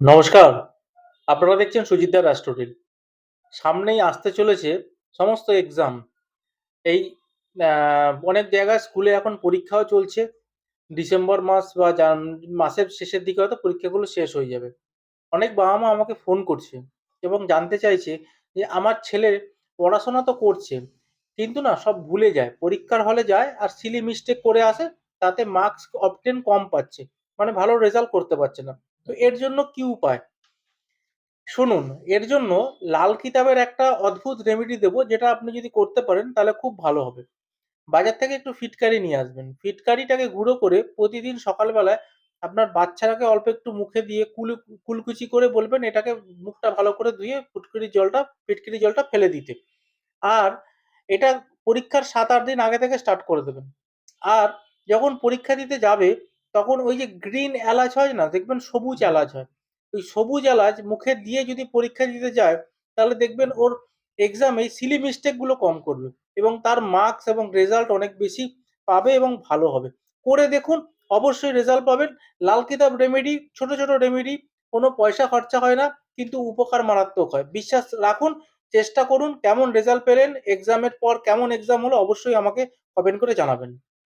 নমস্কার। আপনারা দেখছেন সুজিতদার রাষ্ট্রটিল। সামনেই আসতে চলেছে সমস্ত এক্সাম। এই অনেক জায়গায় স্কুলে এখন পরীক্ষাও চলছে। ডিসেম্বর মাস বা মাসের শেষের দিকে হয়তো পরীক্ষাগুলো শেষ হয়ে যাবে। অনেক বাবা-মা আমাকে ফোন করছে এবং জানতে চাইছে যে আমার ছেলে পড়াশোনা তো করছে, কিন্তু না সব ভুলে যায়। পরীক্ষার হলে যায় আর সিলি মিস্টেক করে আসে, তাতে মার্কস অবটেন কম পাচ্ছে। মানে ভালো রেজাল্ট করতে পারছে না। তো এর জন্য কি উপায়? শুনুন, এর জন্য লাল কিতাবের একটা অদ্ভুত রেমেডি দেবো, যেটা আপনি যদি করতে পারেন তাহলে খুব ভালো হবে। বাজার থেকে একটু ফিটকারি নিয়ে আসবেন। ফিটকারিটাকে গুঁড়ো করে প্রতিদিন সকালবেলায় আপনার বাচ্চাটাকে অল্প একটু মুখে দিয়ে কুলকুচি করে বলবেন এটাকে মুখটা ভালো করে ধুয়ে ফিটকিরি জলটা ফেলে দিতে। আর এটা পরীক্ষার ৭-৮ দিন আগে থেকে স্টার্ট করে দেবেন। আর যখন পরীক্ষা দিতে যাবে তখন ওই যে গ্রিন এলাচ হয় না, দেখবেন সবুজ এলাচ হয়। ওই সবুজ এলাচ মুখে দিয়ে যদি পরীক্ষা দিতে যায়, তাহলে দেখবেন ওর এক্সামে সিলি মিস্টেক গুলো কম করবে এবং তার মার্কস এবং রেজাল্ট অনেক বেশি পাবে এবং ভালো হবে। করে দেখুন, অবশ্যই রেজাল্ট পাবেন। লাল কিতাব রেমেডি, ছোট ছোট রেমেডি, কোনো পয়সা খরচা হয় না, কিন্তু উপকার মারাত্মক হয়। বিশ্বাস রাখুন, চেষ্টা করুন। কেমন রেজাল্ট পেলেন, এক্সামের পর কেমন এক্সাম হলো, অবশ্যই আমাকে কমেন্ট করে জানাবেন।